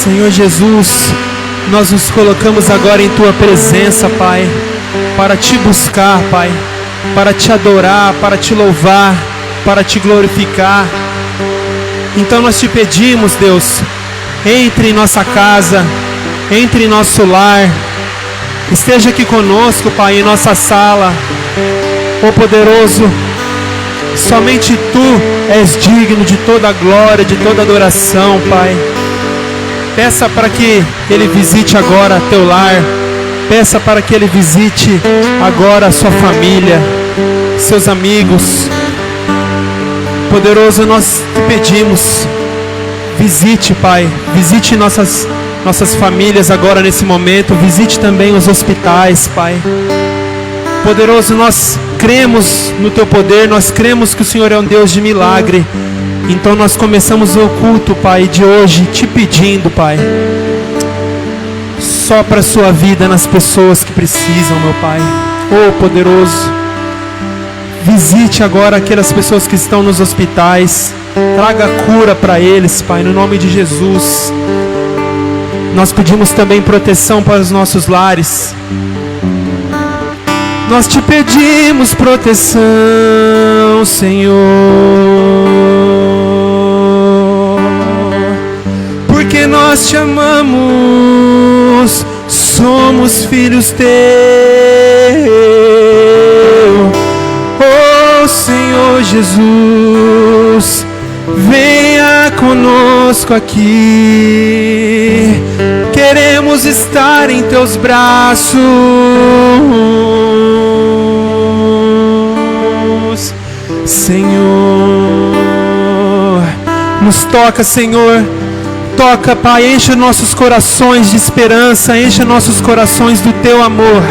Senhor Jesus, nós nos colocamos agora em Tua presença, Pai, para Te buscar, Pai, para Te adorar, para Te louvar, para Te glorificar. Então nós Te pedimos, Deus, entre em nossa casa, entre em nosso lar, esteja aqui conosco, Pai, em nossa sala. Ó poderoso, somente Tu és digno de toda a glória, de toda adoração, Pai. Peça para que Ele visite agora teu lar. Peça para que Ele visite agora a sua família, seus amigos. Poderoso, nós Te pedimos, visite, Pai, visite nossas famílias agora nesse momento. Visite também os hospitais, Pai. Poderoso, nós cremos no Teu poder, nós cremos que o Senhor é um Deus de milagre. Então nós começamos o culto, Pai, de hoje Te pedindo, Pai, sopra a Sua vida nas pessoas que precisam, meu Pai. Oh, poderoso, visite agora aquelas pessoas que estão nos hospitais, traga cura para eles, Pai, no nome de Jesus. Nós pedimos também proteção para os nossos lares. Nós Te pedimos proteção, Senhor, porque nós Te amamos, somos filhos Teus. Oh Senhor Jesus, venha conosco aqui, queremos estar em Teus braços. Senhor, nos toca, Senhor, toca, Pai, enche nossos corações de esperança, enche nossos corações do Teu amor.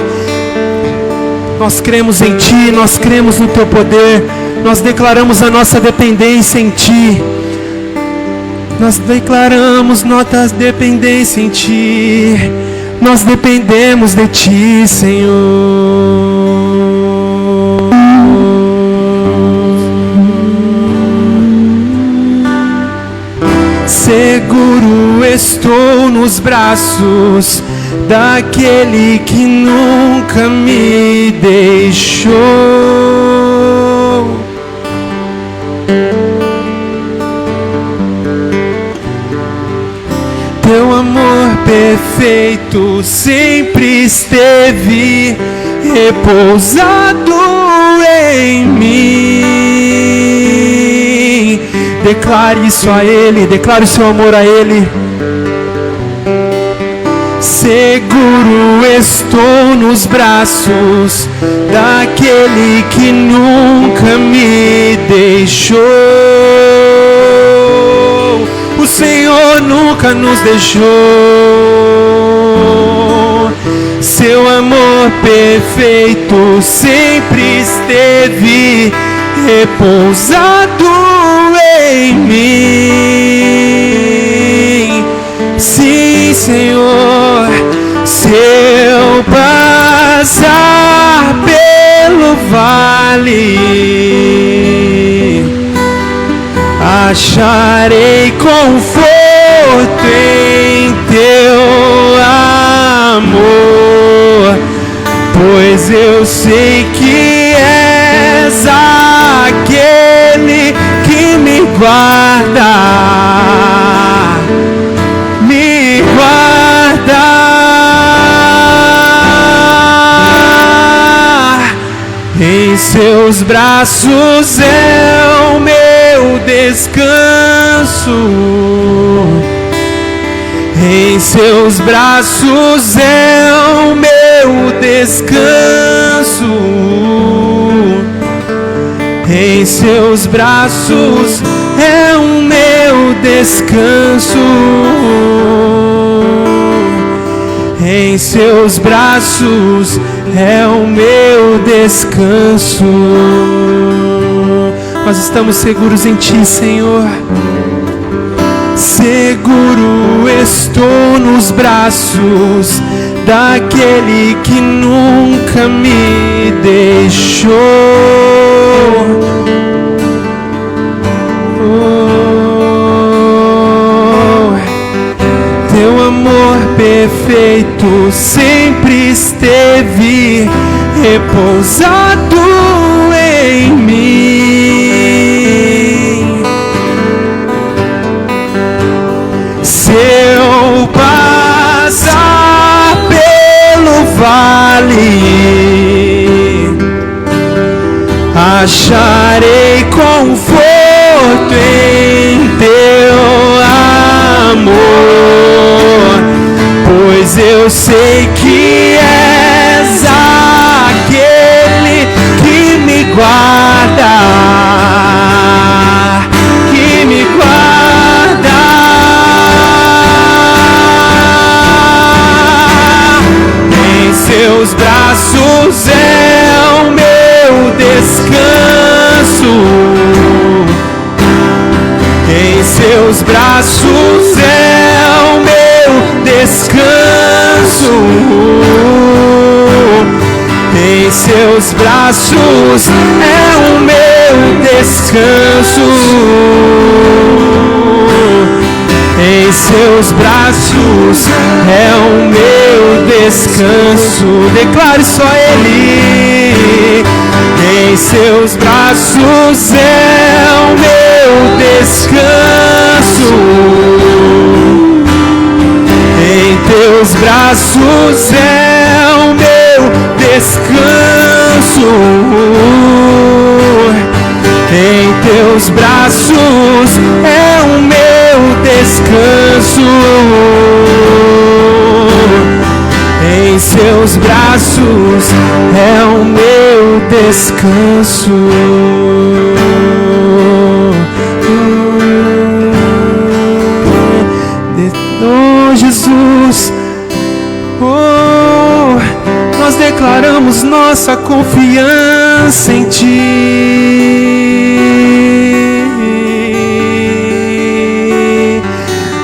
Nós cremos em Ti, nós cremos no Teu poder, nós declaramos a nossa dependência em Ti. Nós declaramos nossa dependência em Ti. Nós dependemos de Ti, Senhor. Seguro estou nos braços daquele que nunca me deixou. Teu amor perfeito sempre esteve repousado em mim. Declare isso a Ele, declare o seu amor a Ele. Seguro estou nos braços daquele que nunca me deixou. O Senhor nunca nos deixou. Seu amor perfeito sempre esteve repousado em mim. Sim, Senhor, se eu passar pelo vale, acharei conforto em Teu amor, pois eu sei que és aquele que me guarda, me guarda. Em Seus braços é o meu descanso. Em Seus braços é o meu descanso. Em Seus braços é o meu descanso. Em Seus braços é o meu descanso. Nós estamos seguros em Ti, Senhor. Seguro estou nos braços daquele que nunca me deixou. Oh, Teu perfeito sempre esteve repousado em mim. Se eu passar pelo vale, acharei conforto em teu amor, pois eu sei que és aquele que me guarda, que me guarda. Em seus braços é o meu descanso, em seus braços é o meu descanso, em seus braços é o meu descanso, em seus braços é o meu descanso. Declare só Ele. Em seus braços é o meu descanso, em teus braços é o meu descanso, em teus braços é o meu descanso, em seus braços é o meu descanso. Oh Jesus, oh, nós declaramos nossa confiança em Ti.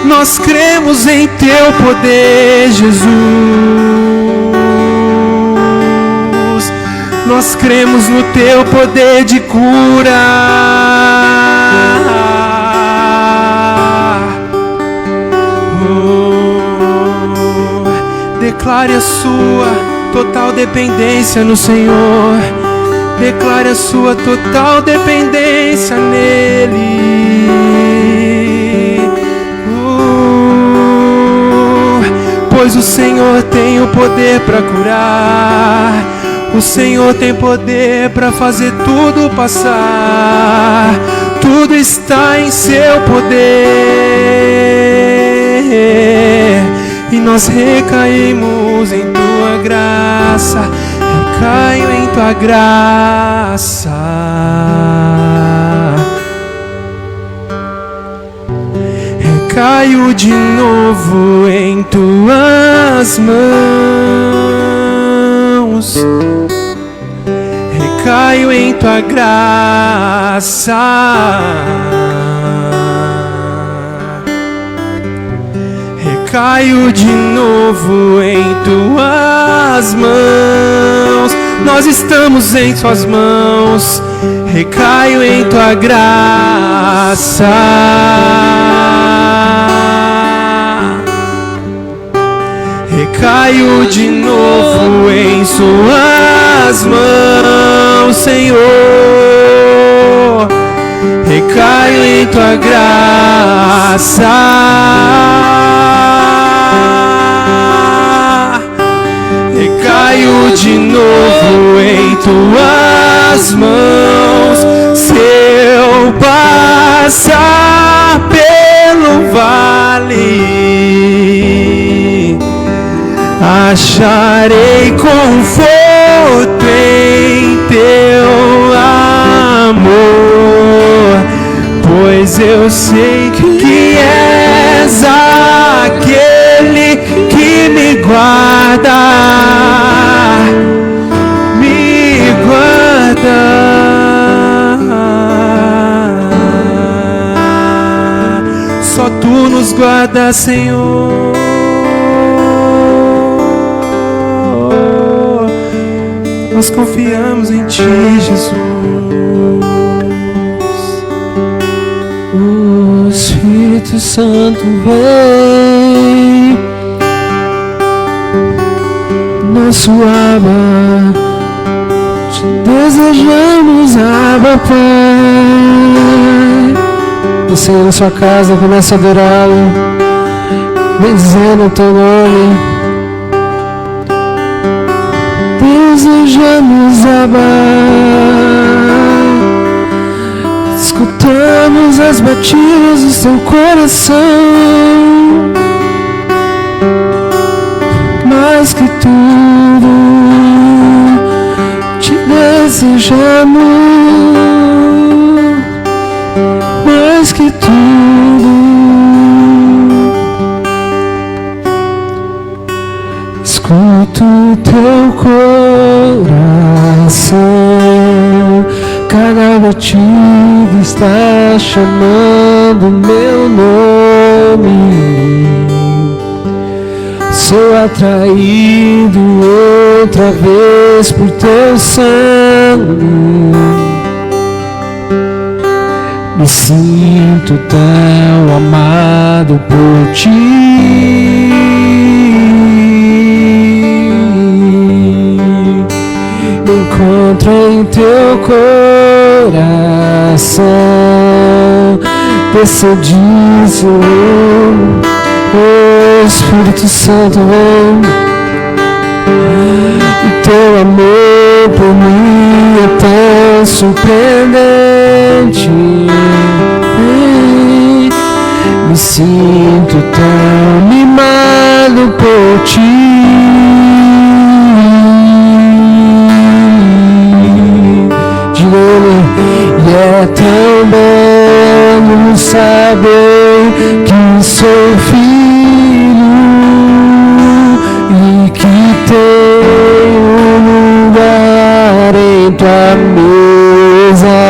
Nós cremos em Teu poder, Jesus. Nós cremos no Teu poder de cura. Declare a sua total dependência no Senhor. Declare a sua total dependência nele. Pois o Senhor tem o poder para curar. O Senhor tem poder para fazer tudo passar. Tudo está em seu poder. E nós recaímos em Tua graça. Recaio em Tua graça. Recaio de novo em Tuas mãos. Recaio em Tua graça. Recaio de novo em Tuas mãos. Nós estamos em Tuas mãos. Recaio em Tua graça. Recaio de novo em Suas mãos, Senhor. Recaio em Tua graça. Recaio de novo em Tuas mãos. Se eu passar pelo vale, acharei conforto em Teu amor, pois eu sei que és aquele que me guarda, me guarda. Só Tu nos guardas, Senhor. Nós confiamos em Ti, Jesus. O Espírito Santo vem nosso Abba, te desejamos, Abba, Pai. Você na sua casa, começa a adorá-lo, bendizendo o teu nome. Desejamos, Abba, escutamos as batidas do seu coração. Mais que tudo, te desejamos. Mais que tudo, escuto o teu coração. Cada batida está chamando meu nome. Sou atraído outra vez por teu sangue. Me sinto tão amado por ti. Me encontro em teu coração. Decidíssimo, oh Espírito Santo, vem. O teu amor por mim é tão surpreendente. Me sinto tão mimado por ti. Diga-lhe, e é tão belo saber que sou filho e que tenho lugar em tua mesa.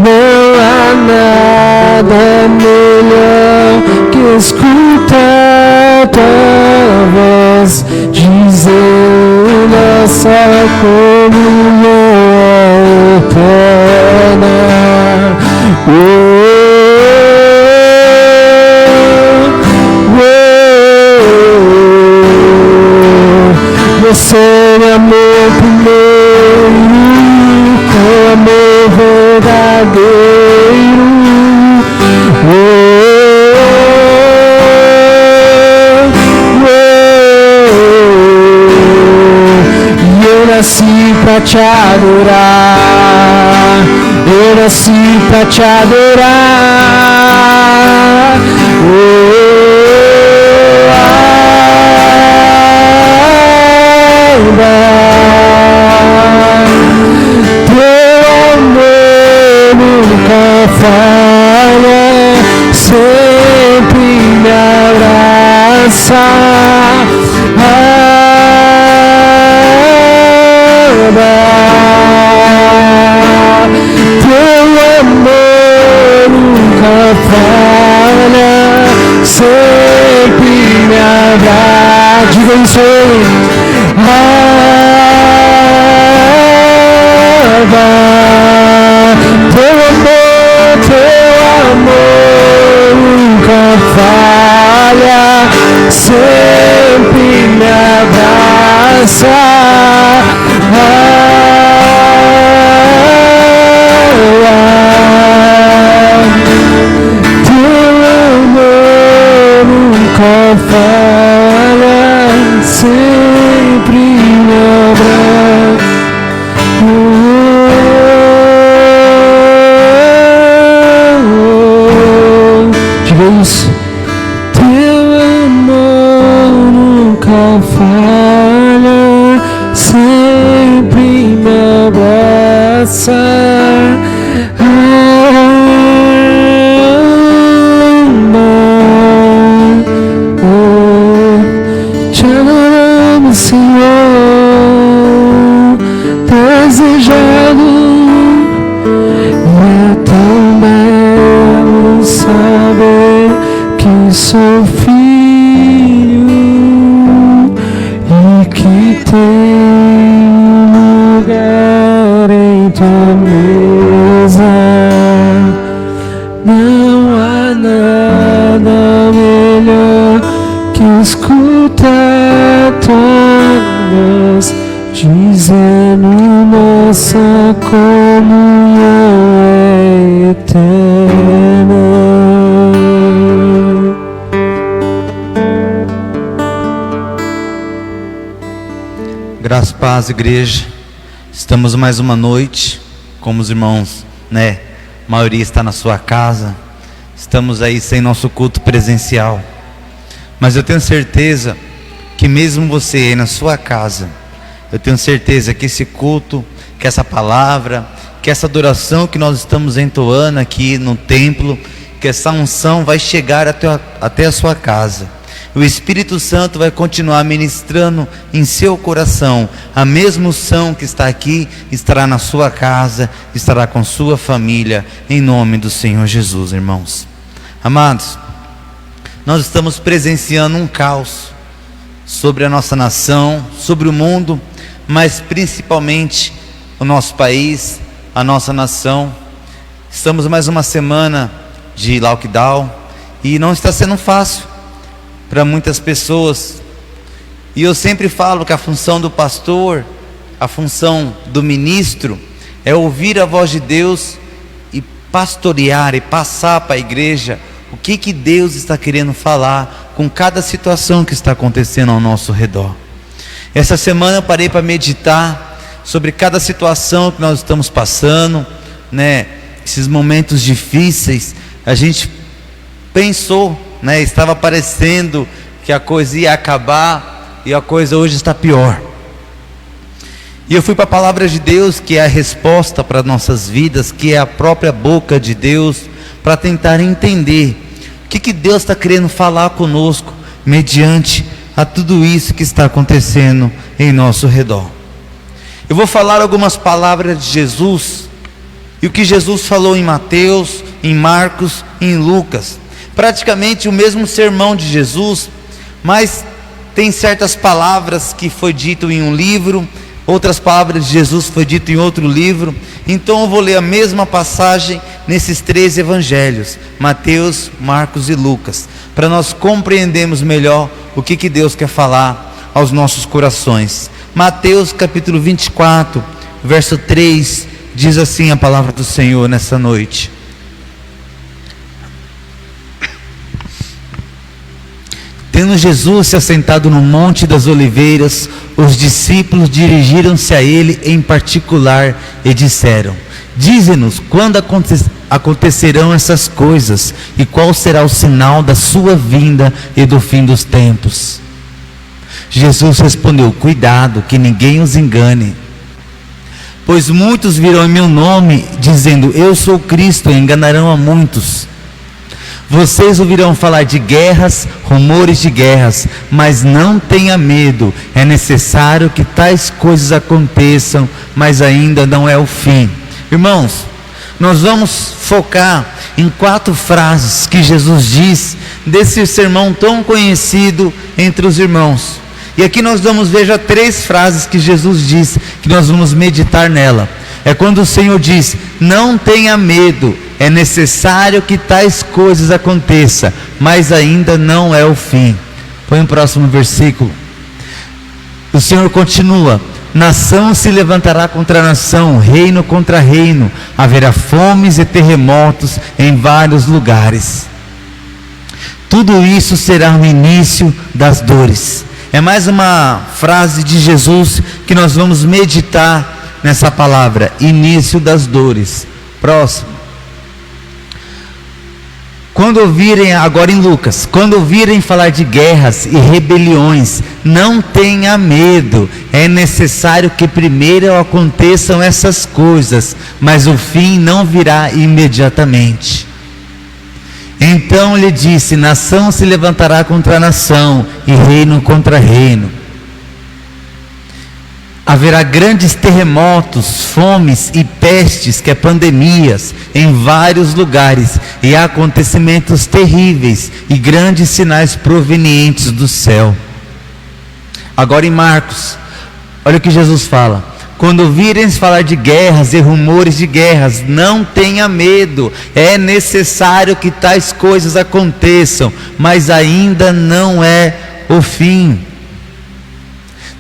Não há nada melhor que escutar tua voz dizendo essa comunhão eterna. Você me amou primeiro, com amor verdadeiro. E eu nasci pra te adorar. Eu nasci pra te adorar. Teu amor nunca falha, sempre me abraça. Teu amor nunca falha, sempre me abraça. Diga isso aí. Teu amor nunca falha, sempre me abraça. Teu amor nunca falha, sempre me abraça. Diga isso. Teu amor nunca falha, sempre me abraça. Te adoramos, Senhor, desejado. É tão belo saber que sou filho e que tenho lugar em tua mesa. Não há nada melhor que escutar tua comunhão é eterna. Graças, paz, igreja. Estamos mais uma noite, como os irmãos, a maioria está na sua casa. Estamos aí sem nosso culto presencial. Mas eu tenho certeza que mesmo você aí na sua casa, eu tenho certeza que esse culto, que essa palavra, que essa adoração que nós estamos entoando aqui no templo, que essa unção vai chegar até a sua casa. O Espírito Santo vai continuar ministrando em seu coração. A mesma unção que está aqui estará na sua casa, estará com sua família, em nome do Senhor Jesus, irmãos. Amados, nós estamos presenciando um caos sobre a nossa nação, sobre o mundo, mas principalmente o nosso país, a nossa nação. Estamos mais uma semana de lockdown e não está sendo fácil para muitas pessoas. E eu sempre falo que a função do pastor, a função do ministro, é ouvir a voz de Deus e pastorear e passar para a igreja o que Deus está querendo falar com cada situação que está acontecendo ao nosso redor. Essa semana eu parei para meditar sobre cada situação que nós estamos passando, esses momentos difíceis. A gente pensou, estava parecendo que a coisa ia acabar e a coisa hoje está pior. E eu fui para a palavra de Deus, que é a resposta para nossas vidas, que é a própria boca de Deus, para tentar entender o que Deus está querendo falar conosco mediante a tudo isso que está acontecendo em nosso redor. Eu vou falar algumas palavras de Jesus e o que Jesus falou em Mateus, em Marcos e em Lucas. Praticamente o mesmo sermão de Jesus, mas tem certas palavras que foi dito em um livro, outras palavras de Jesus foi dito em outro livro. Então eu vou ler a mesma passagem nesses 3 evangelhos, Mateus, Marcos e Lucas, para nós compreendermos melhor o que Deus quer falar aos nossos corações. Mateus capítulo 24, verso 3, diz assim a palavra do Senhor nessa noite: Tendo Jesus se assentado no Monte das Oliveiras, os discípulos dirigiram-se a ele em particular e disseram: Dize-nos quando acontecerão essas coisas e qual será o sinal da sua vinda e do fim dos tempos. Jesus respondeu: Cuidado, que ninguém os engane. Pois muitos virão em meu nome, dizendo: Eu sou Cristo, e enganarão a muitos. Vocês ouvirão falar de guerras, rumores de guerras, mas não tenha medo. É necessário que tais coisas aconteçam, mas ainda não é o fim. Irmãos, nós vamos focar em 4 frases que Jesus diz desse sermão tão conhecido entre os irmãos. E aqui nós vamos ver já 3 frases que Jesus diz, que nós vamos meditar nela. É quando o Senhor diz: não tenha medo, é necessário que tais coisas aconteçam, mas ainda não é o fim. Põe o próximo versículo. O Senhor continua: nação se levantará contra nação, reino contra reino, haverá fomes e terremotos em vários lugares. Tudo isso será o início das dores. É mais uma frase de Jesus que nós vamos meditar nessa palavra: início das dores. Próximo. Quando ouvirem, agora em Lucas, quando ouvirem falar de guerras e rebeliões, não tenha medo. É necessário que primeiro aconteçam essas coisas, mas o fim não virá imediatamente. Então ele disse: nação se levantará contra nação e reino contra reino. Haverá grandes terremotos, fomes e pestes, que é pandemias, em vários lugares, e acontecimentos terríveis e grandes sinais provenientes do céu. Agora em Marcos, olha o que Jesus fala: quando ouvirem falar de guerras e rumores de guerras, não tenha medo. É necessário que tais coisas aconteçam, mas ainda não é o fim.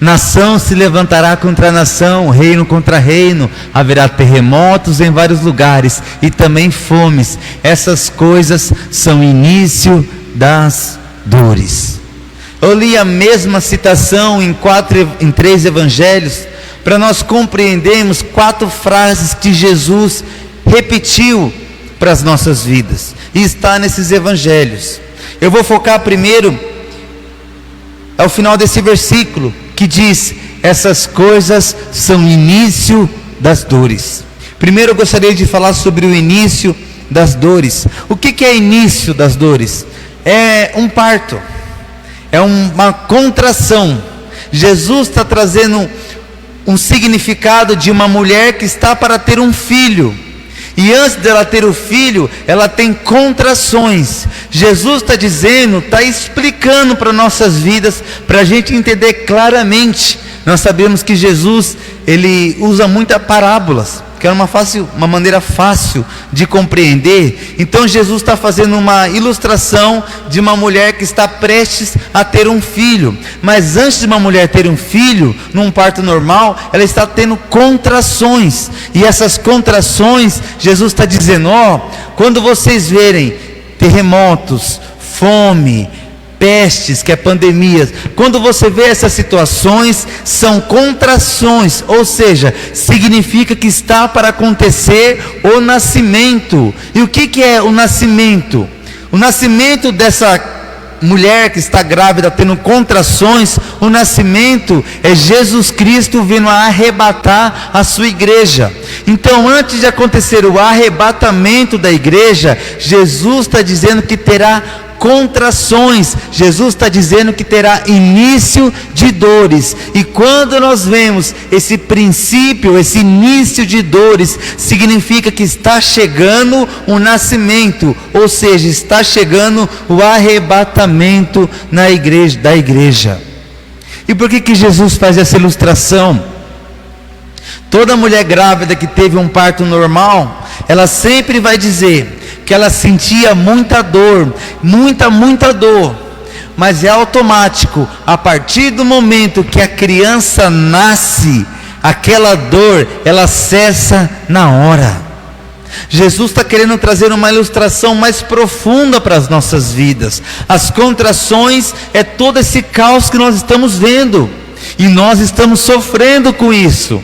Nação se levantará contra nação, reino contra reino, haverá terremotos em vários lugares e também fomes. Essas coisas são início das dores. Eu li a mesma citação em 3 evangelhos, para nós compreendermos 4 frases que Jesus repetiu para as nossas vidas, e está nesses evangelhos. Eu vou focar primeiro ao final desse versículo, que diz: essas coisas são início das dores. Primeiro eu gostaria de falar sobre o início das dores. O que é início das dores? É um parto, é uma contração. Jesus está trazendo um significado de uma mulher que está para ter um filho, e antes dela ter o filho, ela tem contrações. Jesus está dizendo, está explicando para nossas vidas, para a gente entender claramente. Nós sabemos que Jesus, ele usa muitas parábolas, que é uma maneira fácil de compreender. Então Jesus está fazendo uma ilustração de uma mulher que está prestes a ter um filho. Mas antes de uma mulher ter um filho, num parto normal, ela está tendo contrações. E essas contrações, Jesus está dizendo: quando vocês verem terremotos, fome, pestes, que é pandemias, quando você vê essas situações, são contrações, ou seja, significa que está para acontecer o nascimento. E o que é o nascimento? O nascimento dessa mulher que está grávida, tendo contrações, o nascimento é Jesus Cristo vindo a arrebatar a sua igreja. Então, antes de acontecer o arrebatamento da igreja, Jesus está dizendo que terá contrações. Jesus está dizendo que terá início de dores. E quando nós vemos esse princípio, esse início de dores, significa que está chegando o nascimento, ou seja, está chegando o arrebatamento da igreja. E por que Jesus faz essa ilustração? Toda mulher grávida que teve um parto normal, ela sempre vai dizer que ela sentia muita dor, muita dor, mas é automático. A partir do momento que a criança nasce, aquela dor, ela cessa na hora. Jesus está querendo trazer uma ilustração mais profunda para as nossas vidas. As contrações é todo esse caos que nós estamos vendo, e nós estamos sofrendo com isso.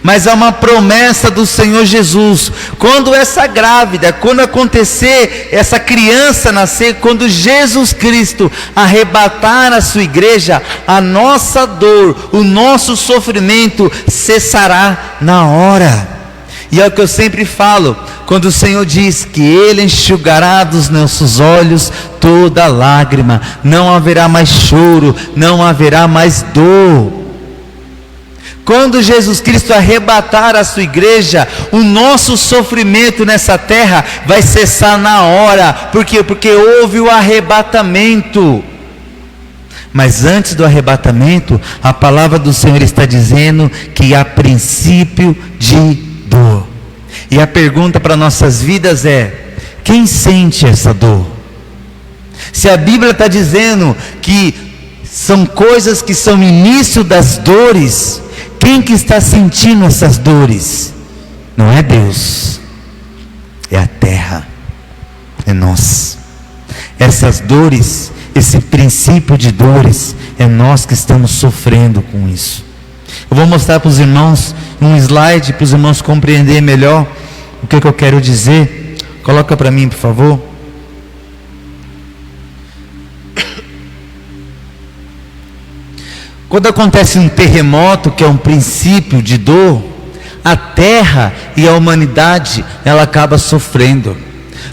Mas há uma promessa do Senhor Jesus: quando essa grávida, quando acontecer, essa criança nascer, quando Jesus Cristo arrebatar a sua igreja, a nossa dor, o nosso sofrimento cessará na hora. E é o que eu sempre falo, quando o Senhor diz que Ele enxugará dos nossos olhos toda lágrima, não haverá mais choro, não haverá mais dor. Quando Jesus Cristo arrebatar a sua igreja, o nosso sofrimento nessa terra vai cessar na hora. Por quê? Porque houve o arrebatamento. Mas antes do arrebatamento, a palavra do Senhor está dizendo que há princípio de dor. E a pergunta para nossas vidas é: quem sente essa dor? Se a Bíblia está dizendo que são coisas que são início das dores, quem que está sentindo essas dores? Não é Deus, é a terra, é nós. Essas dores, esse princípio de dores, é nós que estamos sofrendo com isso. Eu vou mostrar para os irmãos um slide, para os irmãos compreenderem melhor o que eu quero dizer. Coloca para mim, por favor. Quando acontece um terremoto, que é um princípio de dor, a terra e a humanidade, ela acaba sofrendo.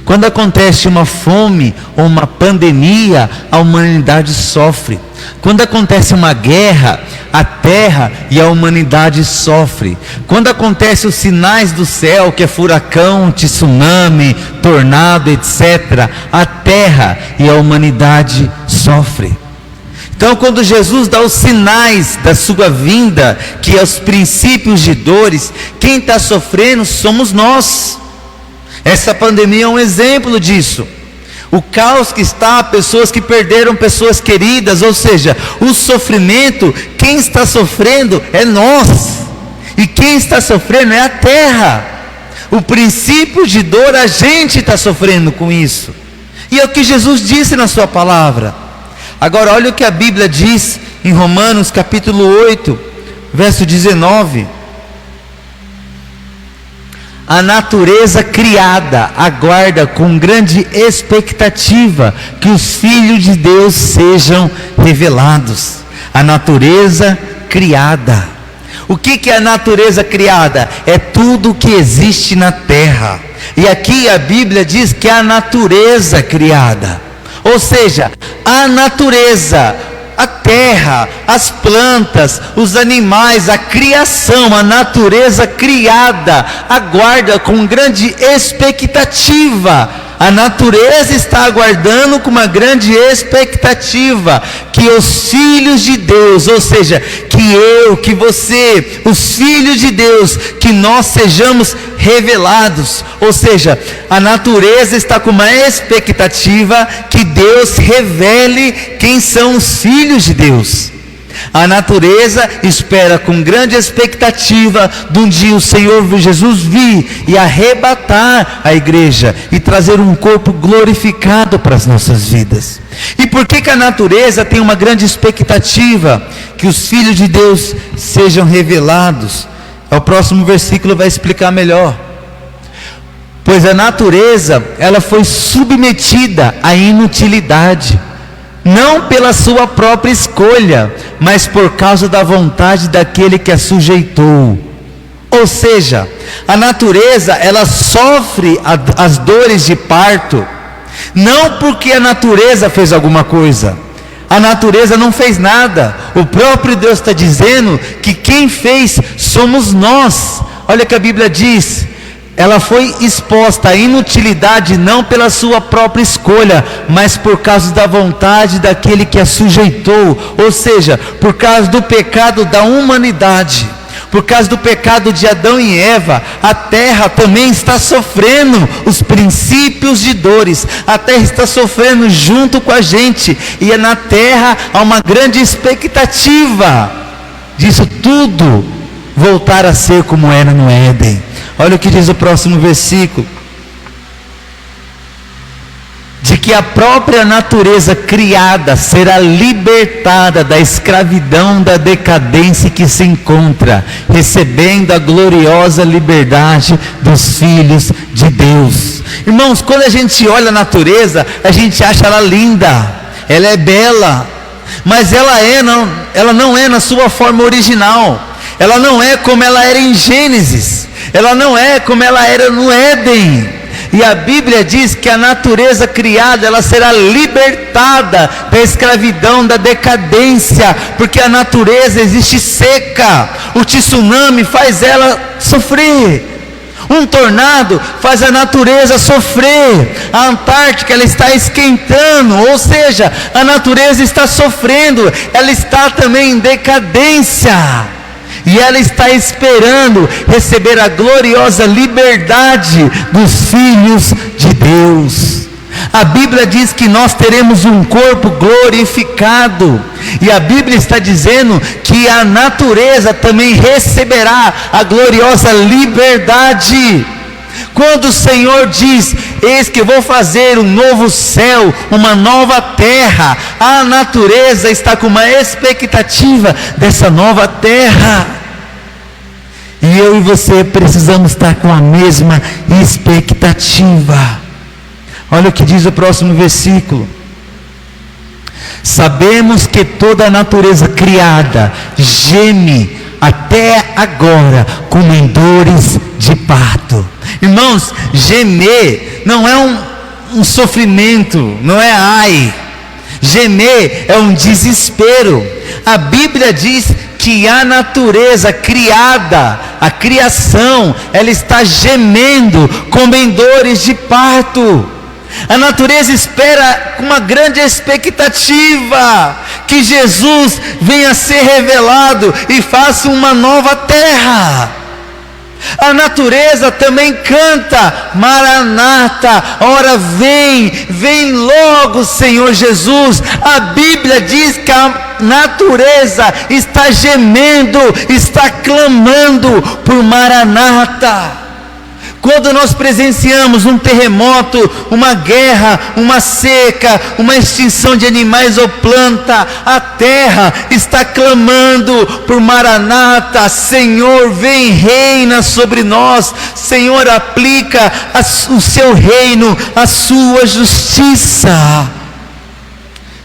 Quando acontece uma fome ou uma pandemia, a humanidade sofre. Quando acontece uma guerra, a terra e a humanidade sofrem. Quando acontecem os sinais do céu, que é furacão, tsunami, tornado, etc., a terra e a humanidade sofrem. Então, quando Jesus dá os sinais da sua vinda, que é os princípios de dores, quem está sofrendo somos nós. Essa pandemia é um exemplo disso. O caos que está, pessoas que perderam pessoas queridas, ou seja, o sofrimento, quem está sofrendo é nós, e quem está sofrendo é a terra. O princípio de dor, a gente está sofrendo com isso, e é o que Jesus disse na sua palavra. Agora olha o que a Bíblia diz em Romanos capítulo 8, verso 19. A natureza criada aguarda com grande expectativa que os filhos de Deus sejam revelados. A natureza criada. O que é a natureza criada? É tudo que existe na terra. E aqui a Bíblia diz que é a natureza criada. Ou seja, a natureza, a terra, as plantas, os animais, a criação, a natureza criada, aguarda com grande expectativa. A natureza está aguardando com uma grande expectativa que os filhos de Deus, ou seja, que eu, que você, os filhos de Deus, que nós sejamos revelados. Ou seja, a natureza está com uma expectativa que Deus revele quem são os filhos de Deus. A natureza espera com grande expectativa de um dia o Senhor Jesus vir e arrebatar a igreja e trazer um corpo glorificado para as nossas vidas. E por que a natureza tem uma grande expectativa? Que os filhos de Deus sejam revelados. O próximo versículo vai explicar melhor. Pois a natureza, ela foi submetida à inutilidade, não pela sua própria escolha, mas por causa da vontade daquele que a sujeitou. Ou seja, a natureza, ela sofre as dores de parto, não porque a natureza fez alguma coisa. A natureza não fez nada. O próprio Deus está dizendo que quem fez somos nós. Olha que a Bíblia diz: ela foi exposta à inutilidade não pela sua própria escolha, mas por causa da vontade daquele que a sujeitou. Ou seja, por causa do pecado da humanidade, por causa do pecado de Adão e Eva, a terra também está sofrendo os princípios de dores. A terra está sofrendo junto com a gente, e na terra há uma grande expectativa disso tudo voltar a ser como era no Éden. Olha o que diz o próximo versículo: de que a própria natureza criada será libertada da escravidão da decadência que se encontra, recebendo a gloriosa liberdade dos filhos de Deus. Irmãos, quando a gente olha a natureza, a gente acha ela linda, ela é bela, mas ela não é na sua forma original. Ela não é como ela era em Gênesis, ela não é como ela era no Éden. E a Bíblia diz que a natureza criada, ela será libertada da escravidão, da decadência, porque a natureza existe seca. O tsunami faz ela sofrer, um tornado faz a natureza sofrer, a Antártica, ela está esquentando, ou seja, a natureza está sofrendo, ela está também em decadência. E ela está esperando receber a gloriosa liberdade dos filhos de Deus. A Bíblia diz que nós teremos um corpo glorificado. E a Bíblia está dizendo que a natureza também receberá a gloriosa liberdade. Quando o Senhor diz: eis que vou fazer um novo céu, uma nova terra, a natureza está com uma expectativa dessa nova terra. E eu e você precisamos estar com a mesma expectativa. Olha o que diz o próximo versículo: sabemos que toda a natureza criada geme até agora como em dores de parto. Irmãos, gemer não é um sofrimento, não é ai. Gemer é um desespero. A Bíblia diz que a natureza criada, a criação, ela está gemendo como em dores de parto. A natureza espera com uma grande expectativa que Jesus venha a ser revelado e faça uma nova terra. A natureza também canta: Maranata, ora vem logo, Senhor Jesus. A Bíblia diz que a natureza está gemendo, está clamando por Maranata. Quando nós presenciamos um terremoto, uma guerra, uma seca, uma extinção de animais ou planta, a terra está clamando por Maranata. Senhor, vem, reina sobre nós. Senhor, aplica o seu reino, a sua justiça.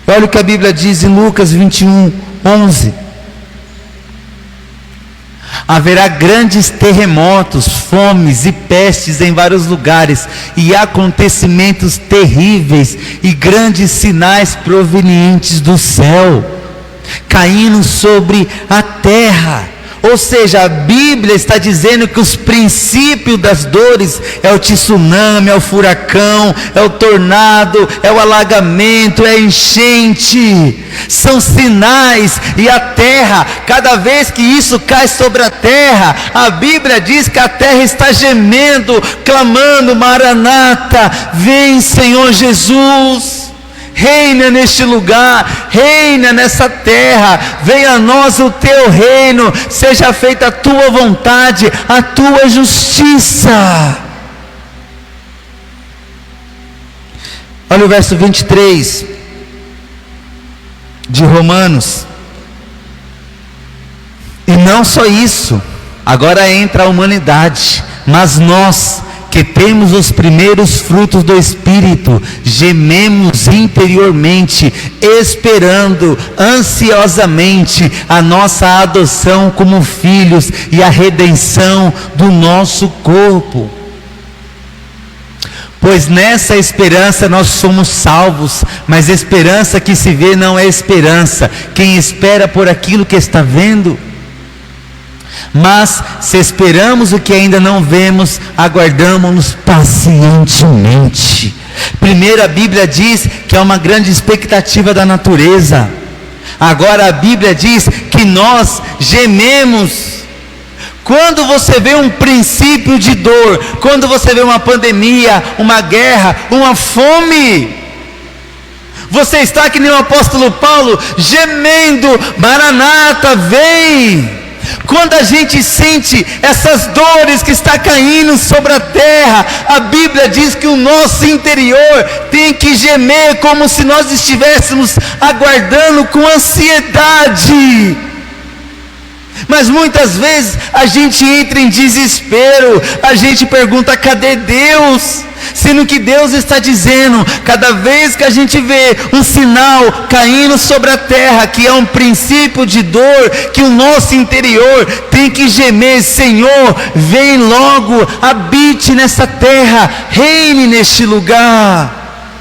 Olha o que a Bíblia diz em Lucas 21:11. Haverá grandes terremotos, fomes e pestes em vários lugares, e acontecimentos terríveis e grandes sinais provenientes do céu, caindo sobre a terra. Ou seja, a Bíblia está dizendo que os princípios das dores é o tsunami, é o furacão, é o tornado, é o alagamento, é a enchente. São sinais, e a terra, cada vez que isso cai sobre a terra, a Bíblia diz que a terra está gemendo, clamando: Maranata, vem, Senhor Jesus. Reina neste lugar, reina nessa terra, venha a nós o teu reino, seja feita a tua vontade, a tua justiça. Olha o verso 23 de Romanos. E não só isso, agora entra a humanidade, mas nós que temos os primeiros frutos do Espírito, gememos interiormente, esperando ansiosamente a nossa adoção como filhos e a redenção do nosso corpo. Pois nessa esperança nós somos salvos, mas esperança que se vê não é esperança. Quem espera por aquilo que está vendo? Mas se esperamos o que ainda não vemos, aguardamos-nos pacientemente. Primeiro, a Bíblia diz que é uma grande expectativa da natureza. Agora a Bíblia diz que nós gememos. Quando você vê um princípio de dor, quando você vê uma pandemia, uma guerra, uma fome, você está que nem o apóstolo Paulo, gemendo: Maranata, vem. Quando a gente sente essas dores que está caindo sobre a terra, a Bíblia diz que o nosso interior tem que gemer como se nós estivéssemos aguardando com ansiedade. Mas muitas vezes a gente entra em desespero, a gente pergunta: cadê Deus? Sendo que Deus está dizendo, cada vez que a gente vê um sinal caindo sobre a terra, que é um princípio de dor, que o nosso interior tem que gemer: Senhor, vem logo, habite nessa terra, reine neste lugar,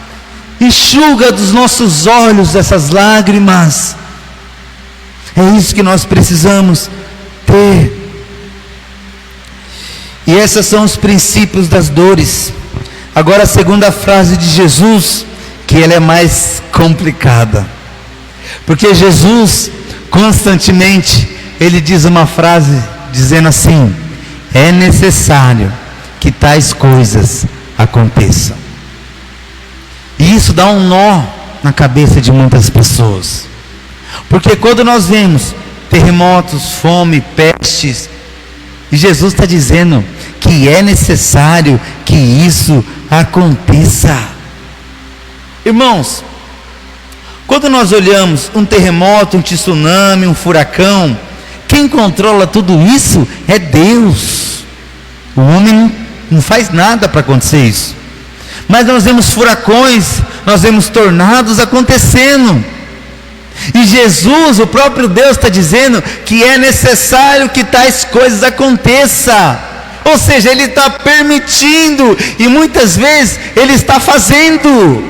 enxuga dos nossos olhos essas lágrimas. É isso que nós precisamos ter. E esses são os princípios das dores. Agora a segunda frase de Jesus, que ela é mais complicada, porque Jesus constantemente ele diz uma frase dizendo assim: é necessário que tais coisas aconteçam. E isso dá um nó na cabeça de muitas pessoas, porque quando nós vemos terremotos, fome, pestes, e Jesus está dizendo que é necessário que isso aconteça. Irmãos, quando nós olhamos um terremoto, um tsunami, um furacão, quem controla tudo isso é Deus. O homem não faz nada para acontecer isso. Mas nós vemos furacões, nós vemos tornados acontecendo. E Jesus, o próprio Deus, está dizendo que é necessário que tais coisas aconteçam. Ou seja, Ele está permitindo, e muitas vezes Ele está fazendo.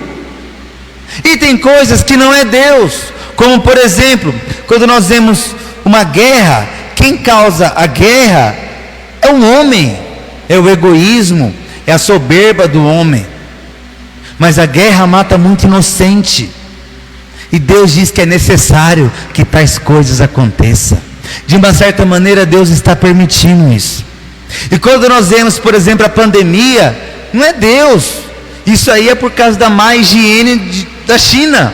E tem coisas que não é Deus, como por exemplo, quando nós vemos uma guerra, quem causa a guerra é o homem, é o egoísmo, é a soberba do homem. Mas a guerra mata muito inocente. E Deus diz que é necessário que tais coisas aconteçam. De uma certa maneira Deus está permitindo isso. E quando nós vemos, por exemplo, a pandemia, não é Deus, isso aí é por causa da má higiene da China.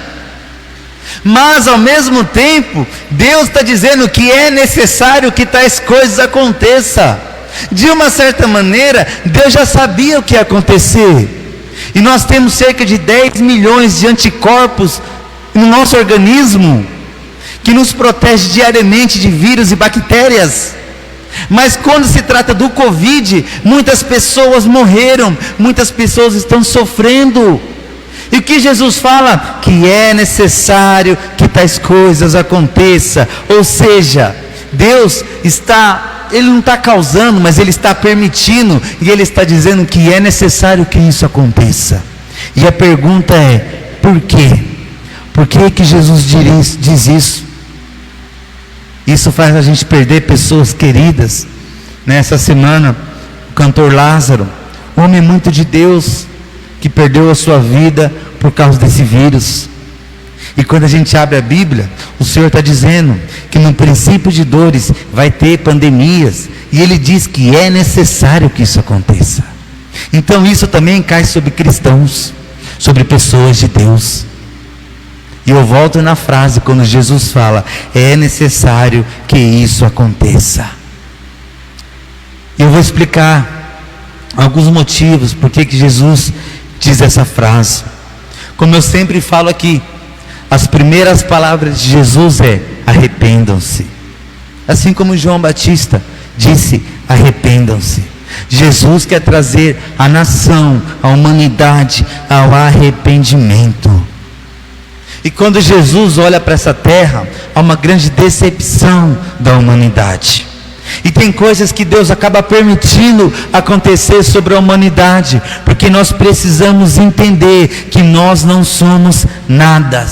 Mas ao mesmo tempo, Deus está dizendo que é necessário que tais coisas aconteçam. De uma certa maneira, Deus já sabia o que ia acontecer. E nós temos cerca de 10 milhões de anticorpos no nosso organismo, que nos protege diariamente de vírus e bactérias. Mas quando se trata do Covid, muitas pessoas morreram, muitas pessoas estão sofrendo. E o que Jesus fala? Que é necessário que tais coisas aconteçam. Ou seja, Deus Ele não está causando, mas Ele está permitindo, e Ele está dizendo que é necessário que isso aconteça. E a pergunta é, por quê? Por que Jesus diz isso? Isso faz a gente perder pessoas queridas. Nessa semana, o cantor Lázaro, homem muito de Deus, que perdeu a sua vida por causa desse vírus. E quando a gente abre a Bíblia, o Senhor está dizendo que no princípio de dores vai ter pandemias, e Ele diz que é necessário que isso aconteça. Então isso também cai sobre cristãos, sobre pessoas de Deus. E eu volto na frase quando Jesus fala, é necessário que isso aconteça. E eu vou explicar alguns motivos por que Jesus diz essa frase. Como eu sempre falo aqui, as primeiras palavras de Jesus é arrependam-se. Assim como João Batista disse, arrependam-se. Jesus quer trazer a nação, a humanidade ao arrependimento. E quando Jesus olha para essa terra, há uma grande decepção da humanidade. E tem coisas que Deus acaba permitindo acontecer sobre a humanidade, porque nós precisamos entender que nós não somos nada.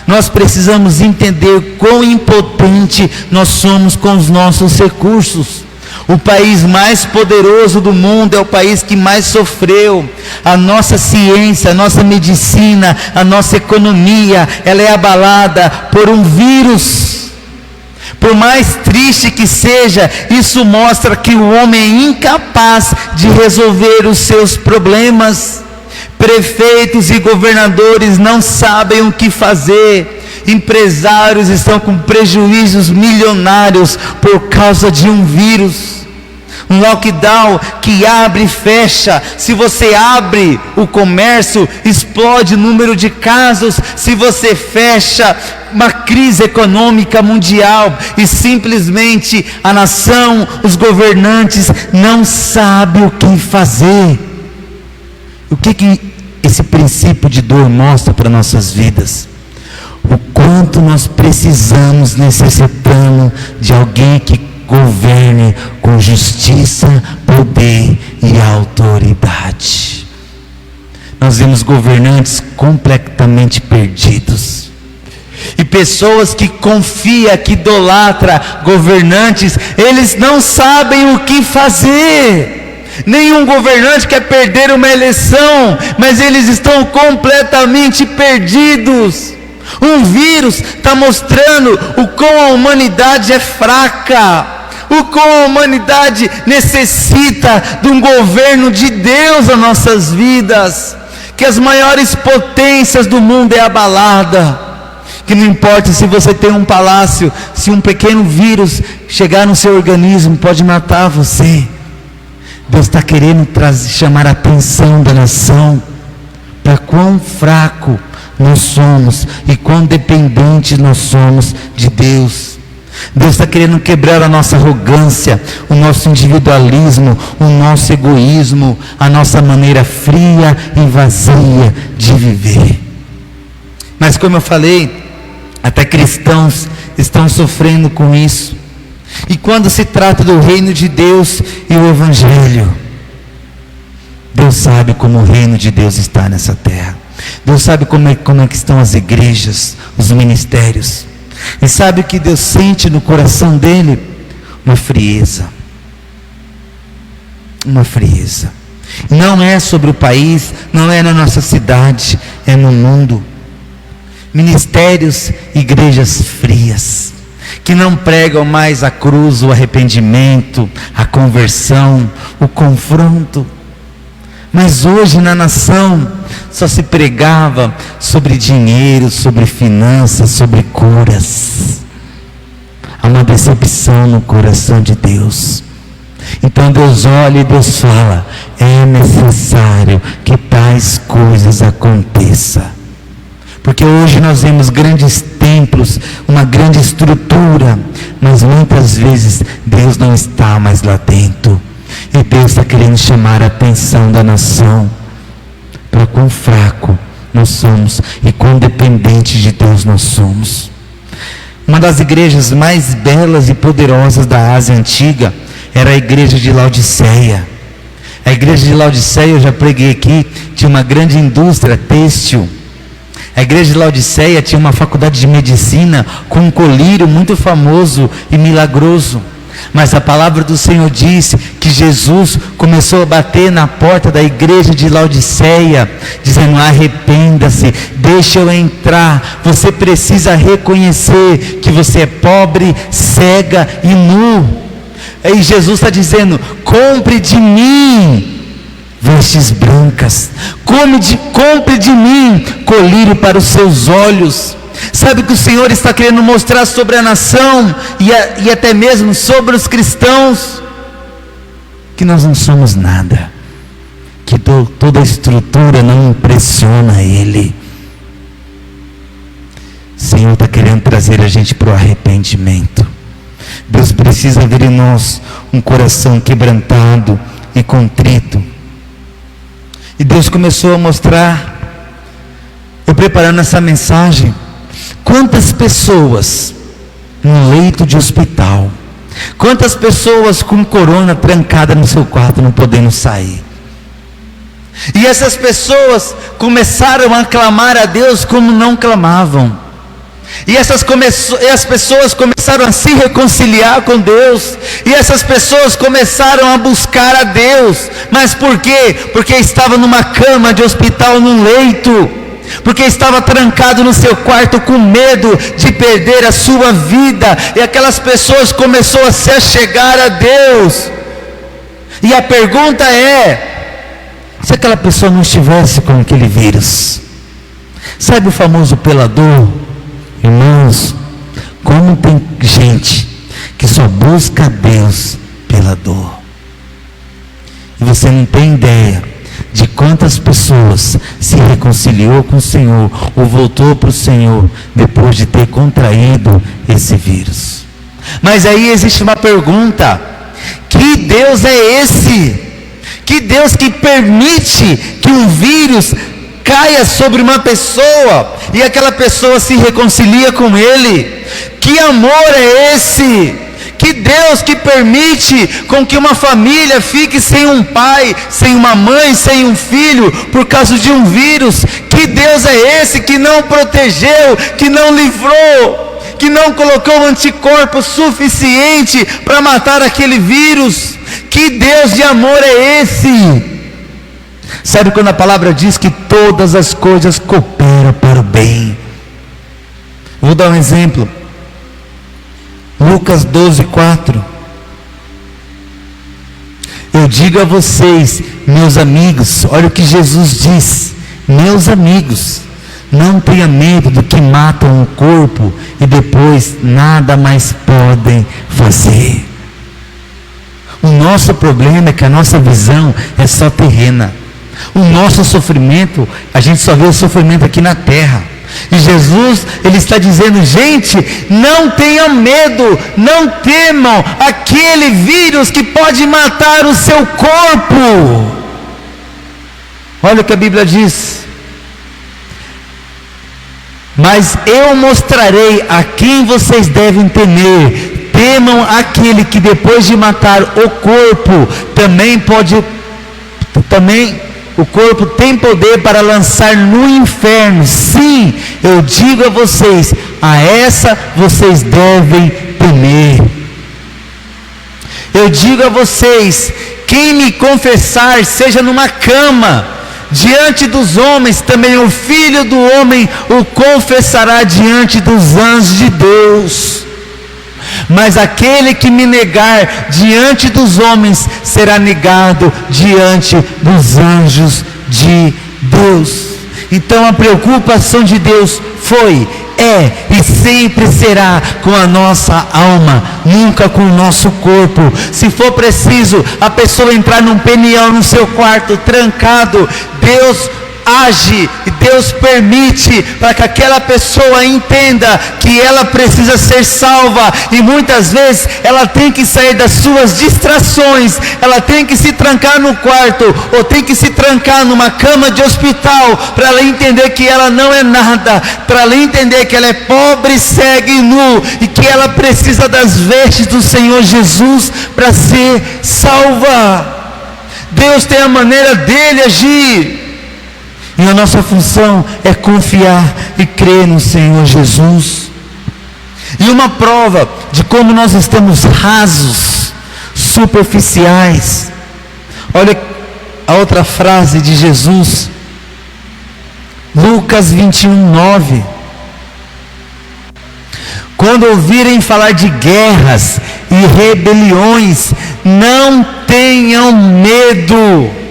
Nós precisamos entender quão impotente nós somos com os nossos recursos. O país mais poderoso do mundo é o país que mais sofreu. A nossa ciência, a nossa medicina, a nossa economia, ela é abalada por um vírus. Por mais triste que seja, isso mostra que o homem é incapaz de resolver os seus problemas. Prefeitos e governadores não sabem o que fazer. Empresários estão com prejuízos milionários por causa de um vírus. Um lockdown que abre e fecha. Se você abre o comércio, explode o número de casos. Se você fecha, uma crise econômica mundial. E simplesmente a nação, os governantes não sabem o que fazer. O que esse princípio de dor mostra para nossas vidas? O quanto nós necessitamos de alguém que governe com justiça, poder e autoridade. Nós vemos governantes completamente perdidos, e pessoas que confiam, que idolatram governantes, eles não sabem o que fazer. Nenhum governante quer perder uma eleição, mas eles estão completamente perdidos. Um vírus está mostrando o quão a humanidade é fraca, o quão a humanidade necessita de um governo de Deus nas nossas vidas, que as maiores potências do mundo é abalada, que não importa se você tem um palácio, se um pequeno vírus chegar no seu organismo, pode matar você. Deus está querendo chamar a atenção da nação para quão fraco nós somos e quão dependentes nós somos de Deus. Deus está querendo quebrar a nossa arrogância, o nosso individualismo, o nosso egoísmo, a nossa maneira fria e vazia de viver. Mas como eu falei, até cristãos estão sofrendo com isso. E quando se trata do reino de Deus e o Evangelho, Deus sabe como o reino de Deus está nessa terra. Deus sabe como é que estão as igrejas, os ministérios. E sabe o que Deus sente no coração dele? Uma frieza. Uma frieza. Não é sobre o país, não é na nossa cidade, é no mundo. Ministérios, igrejas frias. que não pregam mais a cruz, o arrependimento, a conversão, o confronto. Mas hoje na nação só se pregava sobre dinheiro, sobre finanças, sobre curas. Há uma decepção no coração de Deus. Então Deus olha e Deus fala: é necessário que tais coisas aconteçam. Porque hoje nós vemos grandes templos, uma grande estrutura, mas muitas vezes Deus não está mais lá dentro. E Deus está querendo chamar a atenção da nação para quão fraco nós somos e quão dependentes de Deus nós somos. Uma das igrejas mais belas e poderosas da Ásia Antiga era a igreja de Laodiceia. A igreja de Laodiceia, eu já preguei aqui, tinha uma grande indústria têxtil. A igreja de Laodiceia tinha uma faculdade de medicina com um colírio muito famoso e milagroso. Mas a palavra do Senhor diz que Jesus começou a bater na porta da igreja de Laodiceia, dizendo: arrependa-se, deixa eu entrar. Você precisa reconhecer que você é pobre, cega e nu. Aí Jesus está dizendo: compre de mim vestes brancas, compre de mim colírio para os seus olhos. Sabe o que o Senhor está querendo mostrar sobre a nação e até mesmo sobre os cristãos? Que nós não somos nada, que toda a estrutura não impressiona Ele. O Senhor está querendo trazer a gente para o arrependimento. Deus precisa ver em nós um coração quebrantado e contrito. E Deus começou a mostrar, eu preparando essa mensagem, quantas pessoas no leito de hospital, quantas pessoas com corona trancada no seu quarto, não podendo sair. E essas pessoas começaram a clamar a Deus como não clamavam. E as pessoas começaram a se reconciliar com Deus. E essas pessoas começaram a buscar a Deus. Mas por quê? Porque estava numa cama de hospital, num leito. Porque estava trancado no seu quarto com medo de perder a sua vida. E aquelas pessoas começaram a se achegar a Deus. E a pergunta é: se aquela pessoa não estivesse com aquele vírus? Sabe o famoso pela dor? Irmãos, como tem gente que só busca a Deus pela dor. E você não tem ideia de quantas pessoas se reconciliou com o Senhor ou voltou para o Senhor depois de ter contraído esse vírus. Mas aí existe uma pergunta: que Deus é esse? Que Deus que permite que um vírus caia sobre uma pessoa e aquela pessoa se reconcilia com Ele? Que amor é esse? Que Deus que permite com que uma família fique sem um pai, sem uma mãe, sem um filho por causa de um vírus? Que Deus é esse que não protegeu, que não livrou, que não colocou anticorpo suficiente para matar aquele vírus? Que Deus de amor é esse? Sabe quando a palavra diz que todas as coisas cooperam para o bem? Vou dar um exemplo. Lucas 12:4. Eu digo a vocês, meus amigos, olha o que Jesus diz: meus amigos, não tenha medo do que matam o corpo e depois nada mais podem fazer. O nosso problema é que a nossa visão é só terrena. O nosso sofrimento, a gente só vê o sofrimento aqui na terra. E Jesus, Ele está dizendo: gente, não tenham medo, não temam aquele vírus que pode matar o seu corpo. Olha o que a Bíblia diz: mas eu mostrarei a quem vocês devem temer. Temam aquele que depois de matar o corpo, o corpo tem poder para lançar no inferno. Sim, eu digo a vocês, a essa vocês devem temer. Eu digo a vocês, quem me confessar, seja numa cama, diante dos homens, também o Filho do Homem o confessará diante dos anjos de Deus. Mas aquele que me negar diante dos homens será negado diante dos anjos de Deus. Então a preocupação de Deus foi, é e sempre será com a nossa alma, nunca com o nosso corpo. Se for preciso a pessoa entrar num peniel no seu quarto trancado, Deus age e Deus permite para que aquela pessoa entenda que ela precisa ser salva, e muitas vezes ela tem que sair das suas distrações, ela tem que se trancar no quarto, ou tem que se trancar numa cama de hospital, para ela entender que ela não é nada, para ela entender que ela é pobre, cega e nu, e que ela precisa das vestes do Senhor Jesus para ser salva. Deus tem a maneira dele agir, e a nossa função é confiar e crer no Senhor Jesus. E uma prova de como nós estamos rasos, superficiais, olha a outra frase de Jesus, Lucas 21:9. Quando ouvirem falar de guerras e rebeliões, não tenham medo.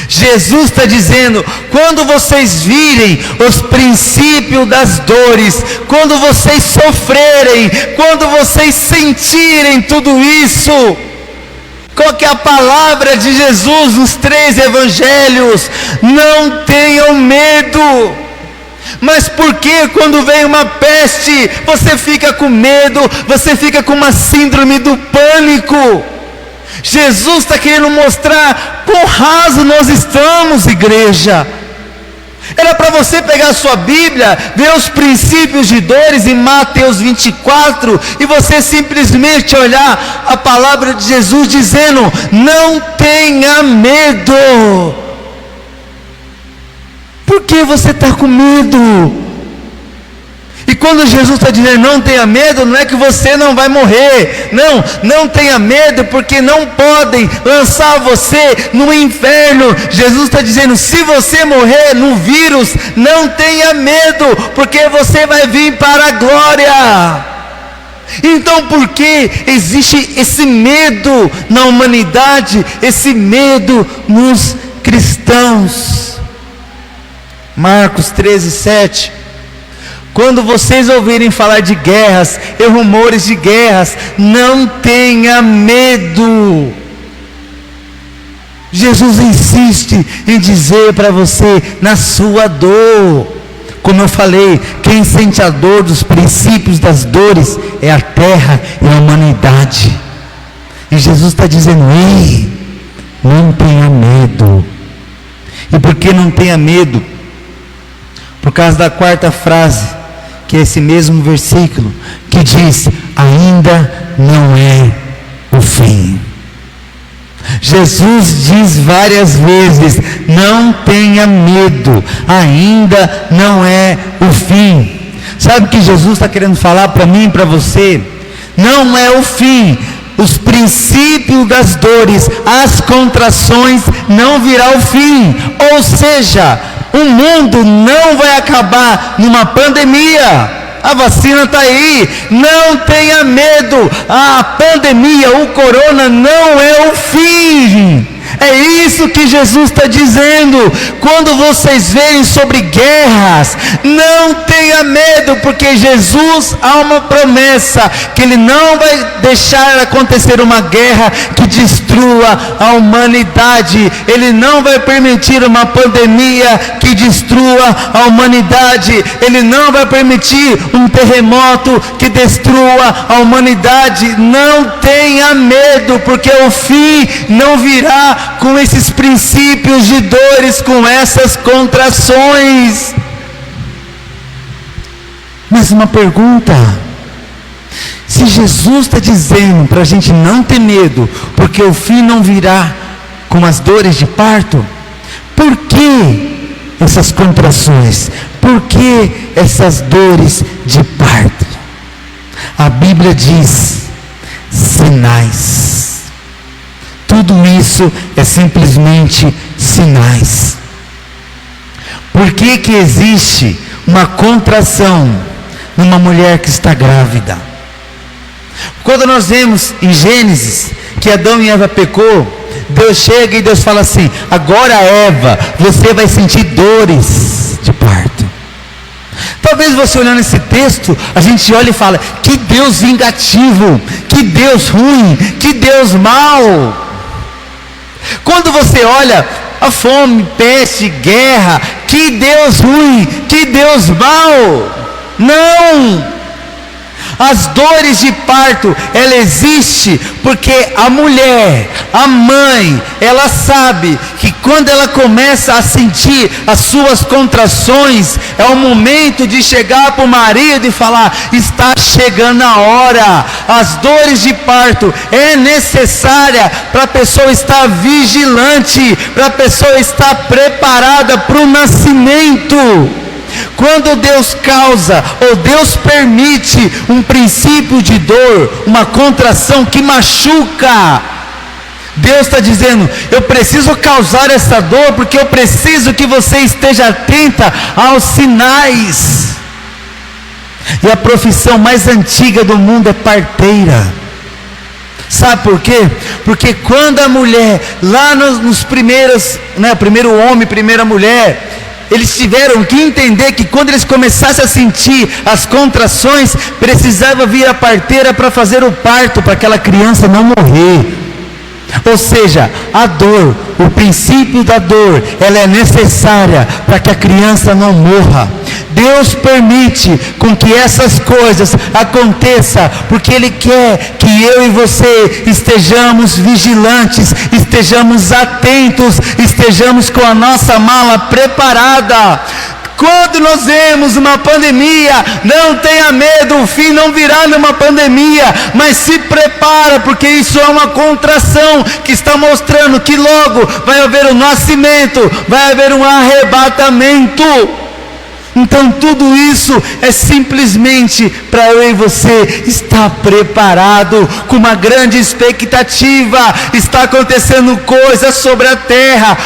Jesus está dizendo, quando vocês virem os princípios das dores, quando vocês sofrerem, quando vocês sentirem tudo isso, qual que é a palavra de Jesus nos 3 evangelhos? Não tenham medo. Mas por que quando vem uma peste, você fica com medo, você fica com uma síndrome do pânico? Jesus está querendo mostrar quão raso nós estamos, igreja. Era para você pegar a sua Bíblia, ver os princípios de dores em Mateus 24, e você simplesmente olhar a palavra de Jesus dizendo, não tenha medo. Por que você está com medo? E quando Jesus está dizendo não tenha medo, não é que você não vai morrer, não tenha medo, porque não podem lançar você no inferno. Jesus está dizendo, se você morrer no vírus, não tenha medo, porque você vai vir para a glória. Então por que existe esse medo na humanidade, esse medo nos cristãos? Marcos 13:7. Quando vocês ouvirem falar de guerras e rumores de guerras, não tenha medo. Jesus insiste em dizer para você, na sua dor, como eu falei, quem sente a dor dos princípios das dores é a terra e a humanidade. E Jesus está dizendo, ei, não tenha medo. E por que não tenha medo? Por causa da quarta frase, que é esse mesmo versículo, que diz, ainda não é o fim. Jesus diz várias vezes, não tenha medo, ainda não é o fim. Sabe o que Jesus está querendo falar para mim e para você? Não é o fim. Os princípios das dores, as contrações, não virá o fim. Ou seja, o mundo não vai acabar numa pandemia. A vacina está aí, não tenha medo. A pandemia, o corona não é o fim. É isso que Jesus está dizendo. Quando vocês verem sobre guerras, não tenha medo, porque Jesus há uma promessa, que Ele não vai deixar acontecer uma guerra que destrua a humanidade. Ele não vai permitir uma pandemia que destrua a humanidade. Ele não vai permitir um terremoto que destrua a humanidade. Não tenha medo, porque o fim não virá com esses princípios de dores, com essas contrações. Mas uma pergunta: se Jesus está dizendo para a gente não ter medo, porque o fim não virá com as dores de parto, por que essas contrações? Por que essas dores de parto? A Bíblia diz: sinais. Tudo isso é simplesmente sinais. Por que que existe uma contração numa mulher que está grávida? Quando nós vemos em Gênesis que Adão e Eva pecou, Deus chega e Deus fala assim: agora, Eva, você vai sentir dores de parto. Talvez você olhando esse texto, a gente olha e fala: que Deus vingativo, que Deus ruim, que Deus mau. Quando você olha a fome, peste, guerra, que Deus ruim, que Deus mau. Não! As dores de parto, ela existe porque a mulher, a mãe, ela sabe que quando ela começa a sentir as suas contrações, é o momento de chegar para o marido e falar: está chegando a hora. As dores de parto é necessária para a pessoa estar vigilante, para a pessoa estar preparada para o nascimento. Quando Deus causa ou Deus permite um princípio de dor, uma contração que machuca, Deus está dizendo: eu preciso causar essa dor porque eu preciso que você esteja atenta aos sinais. E a profissão mais antiga do mundo é parteira. Sabe por quê? Porque quando a mulher, lá nos primeiros, primeiro homem, primeira mulher, eles tiveram que entender que quando eles começassem a sentir as contrações, precisava vir a parteira para fazer o parto, para aquela criança não morrer. Ou seja, a dor, o princípio da dor, ela é necessária para que a criança não morra. Deus permite com que essas coisas aconteçam, porque Ele quer que eu e você estejamos vigilantes, estejamos atentos, estejamos com a nossa mala preparada. Quando nós vemos uma pandemia, não tenha medo, o fim não virá numa pandemia, mas se prepara, porque isso é uma contração que está mostrando que logo vai haver um nascimento, vai haver um arrebatamento. Então tudo isso é simplesmente para eu e você estar preparado, com uma grande expectativa. Está acontecendo coisas sobre a terra,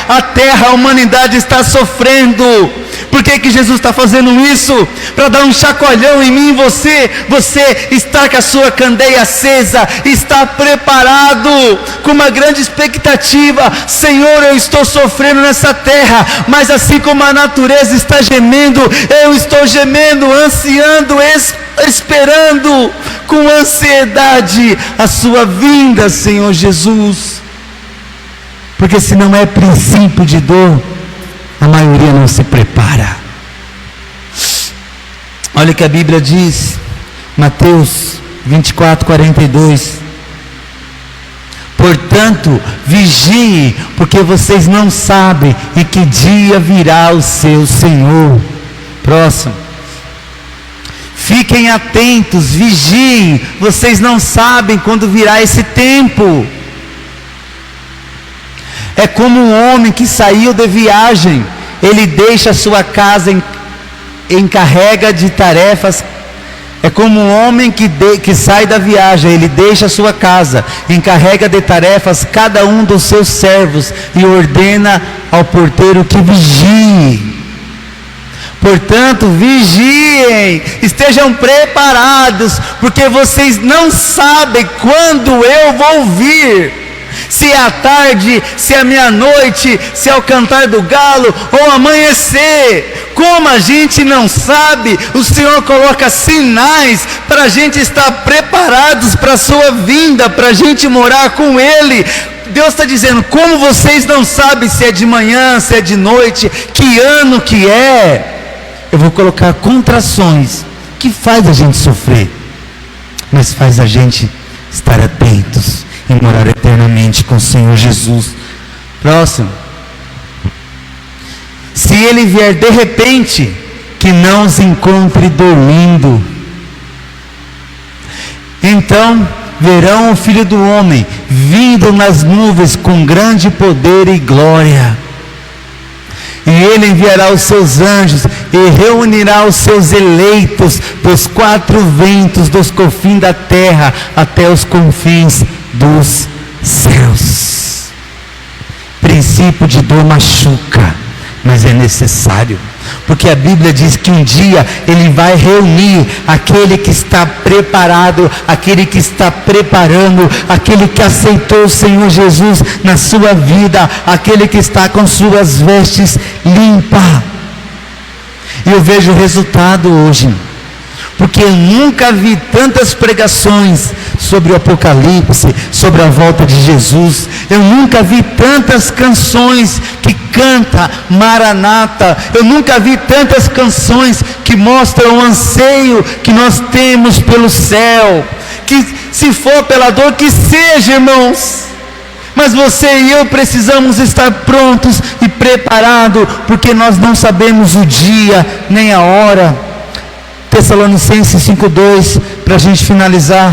a humanidade está sofrendo. Por que Jesus está fazendo isso? Para dar um chacoalhão em mim e você. Você está com a sua candeia acesa, está preparado, com uma grande expectativa. Senhor, eu estou sofrendo nessa terra, mas assim como a natureza está gemendo, eu estou gemendo, ansiando, esperando com ansiedade a sua vinda, Senhor Jesus. Porque se não é princípio de dor, a maioria não se prepara. Olha o que a Bíblia diz, Mateus 24:42. Portanto, vigiem, porque vocês não sabem em que dia virá o seu Senhor. Próximo. Fiquem atentos, vigiem, vocês não sabem quando virá esse tempo. É como um homem que saiu de viagem, ele deixa a sua casa, encarrega de tarefas. É como um homem que sai da viagem, ele deixa a sua casa, encarrega de tarefas cada um dos seus servos e ordena ao porteiro que vigie. Portanto, vigiem, estejam preparados, porque vocês não sabem quando eu vou vir. Se é à tarde, se é à meia-noite, se é ao cantar do galo ou amanhecer. Como a gente não sabe, o Senhor coloca sinais para a gente estar preparados para a sua vinda, para a gente morar com Ele. Deus está dizendo: como vocês não sabem se é de manhã, se é de noite, que ano que é, eu vou colocar contrações que faz a gente sofrer, mas faz a gente estar atentos e morar eternamente com o Senhor Jesus. Próximo. Se Ele vier de repente, que não os encontre dormindo. Então verão o Filho do Homem vindo nas nuvens com grande poder e glória. E Ele enviará os seus anjos e reunirá os seus eleitos dos quatro ventos, dos confins da terra até os confins dos céus. Princípio de dor machuca, mas é necessário, porque a Bíblia diz que um dia Ele vai reunir aquele que está preparado, aquele que está preparando, aquele que aceitou o Senhor Jesus na sua vida, aquele que está com suas vestes limpas. E eu vejo o resultado hoje, porque eu nunca vi tantas pregações sobre o Apocalipse, sobre a volta de Jesus. Eu nunca vi tantas canções que canta Maranata. Eu nunca vi tantas canções que mostram o anseio que nós temos pelo céu. Que se for pela dor, que seja, irmãos. Mas você e eu precisamos estar prontos e preparados, porque nós não sabemos o dia nem a hora. Tessalonicenses 5:2, para a gente finalizar.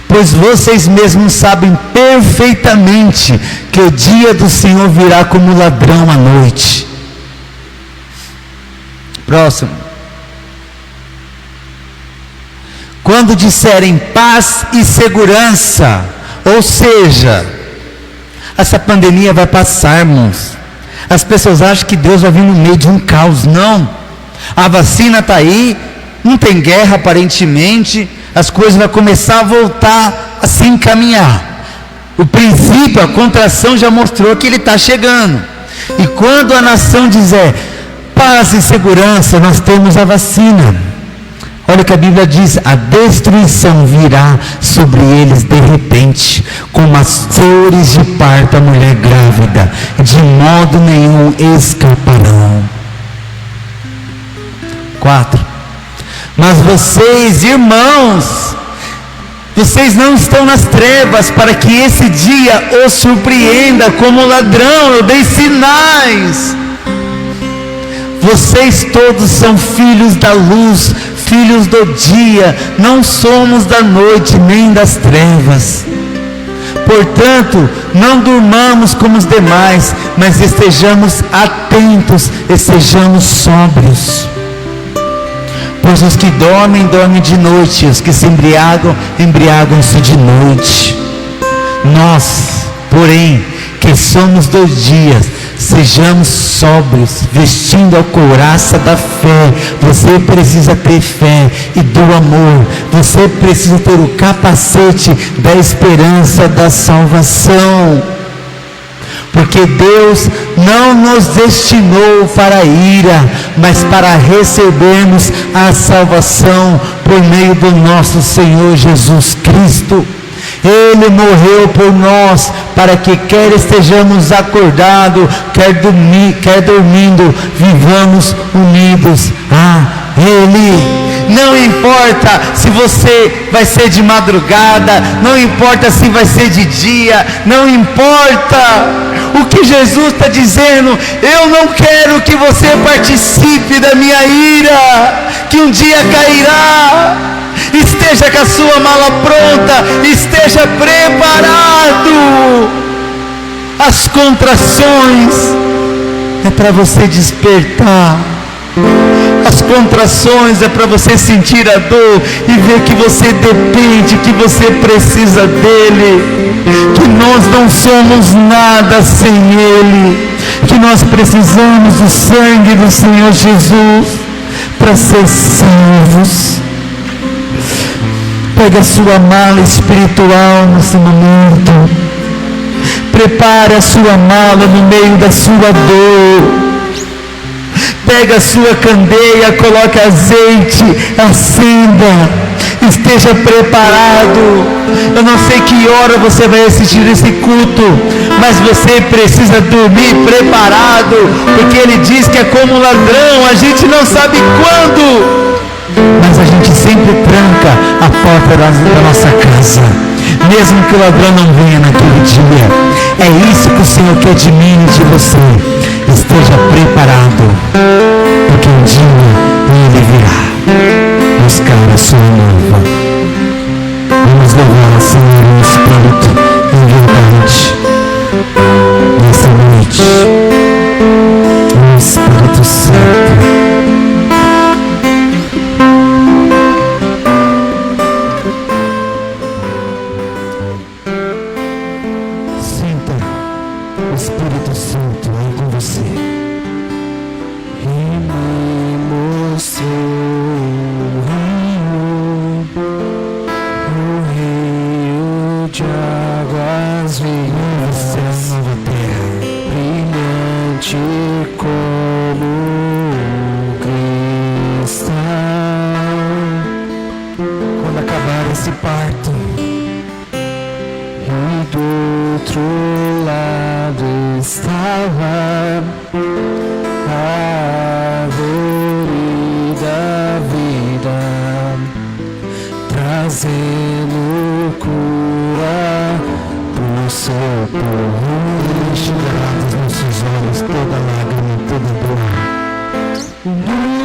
Pois vocês mesmos sabem perfeitamente que o dia do Senhor virá como ladrão à noite. Próximo. Quando disserem paz e segurança, ou seja, essa pandemia vai passar, irmãos. As pessoas acham que Deus vai vir no meio de um caos. Não. A vacina está aí, não tem guerra aparentemente, as coisas vão começar a voltar a se encaminhar. O princípio, a contração já mostrou que ele está chegando. E quando a nação dizer paz e segurança, nós temos a vacina. Olha o que a Bíblia diz: a destruição virá sobre eles de repente, como as dores de parto a mulher grávida, de modo nenhum escaparão. 4. Mas vocês, irmãos, vocês não estão nas trevas, para que esse dia os surpreenda como ladrão. Eu dei sinais. Vocês todos são filhos da luz, filhos do dia, não somos da noite nem das trevas. Portanto, não durmamos como os demais, mas estejamos atentos e sejamos sóbrios. Pois os que dormem, dormem de noite, os que se embriagam, embriagam-se de noite. Nós, porém, que somos dos dias, sejamos sóbrios, vestindo a couraça da fé. Você precisa ter fé e do amor. Você precisa ter o capacete da esperança da salvação. Porque Deus não nos destinou para a ira, mas para recebermos a salvação por meio do nosso Senhor Jesus Cristo. Ele morreu por nós, para que quer estejamos acordados, quer dormindo, vivamos unidos a Ele. Não importa se você vai ser de madrugada, não importa se vai ser de dia, não importa. O que Jesus está dizendo: eu não quero que você participe da minha ira, que um dia cairá. Esteja com a sua mala pronta, esteja preparado. As contrações é para você despertar. As contrações é para você sentir a dor e ver que você depende, que você precisa dele, que nós não somos nada sem ele, que nós precisamos do sangue do Senhor Jesus para ser salvos. Pega a sua mala espiritual nesse momento. Prepare a sua mala no meio da sua dor. Pega a sua candeia, coloque azeite, acenda. Esteja preparado. Eu não sei que hora você vai assistir esse culto, mas você precisa dormir preparado, porque ele diz que é como um ladrão, a gente não sabe quando, mas a gente sempre tranca a porta da nossa casa, mesmo que o ladrão não venha naquele dia. É isso que o Senhor quer de mim e de você. Esteja preparado, porque um dia ele virá buscar a sua noiva. Vamos louvar o Senhor em espírito, em verdade, nessa noite, no Espírito Santo. Sinta o Espírito Santo aí com você. está. Quando acabar esse parto e do outro lado estava a árvore da vida, trazendo cura pro seu povo. Enxugará dos nossos olhos toda lágrima, toda dor. Nunca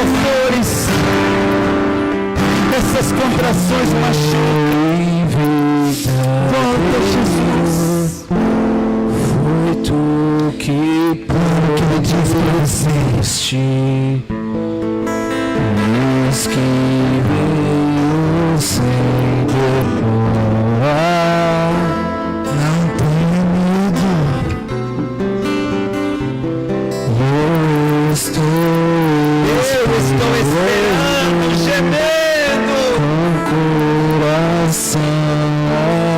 essas dores, essas contrações machucam. Volta, Jesus. Foi tu que Que me desprezeste, diz que veio sem demora. não tenha medo. Eu estou esperando, gemendo, com coração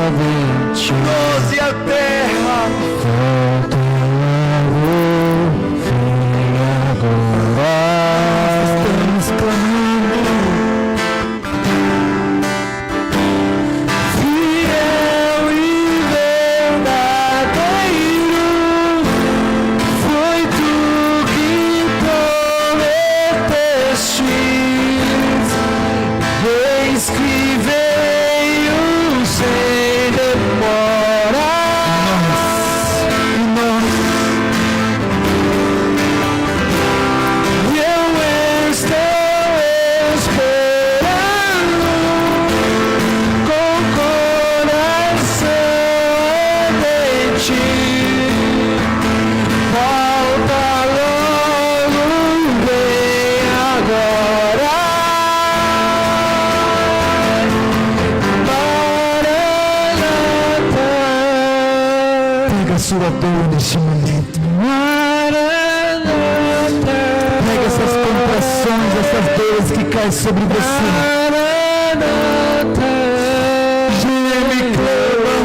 ardente. doze a terra. Volta logo, vem agora. Estamos clamando. Fiel e verdadeiro, foi tu que prometeste. Eis que veio sem demora. Eu estou esperando com coração ardente. Volta logo, vem agora. Maranata. Pega a sua dor neste momento. Maranata. Pega essas contrações, essas dores que caem sobre você. Maranata. Geme e clama.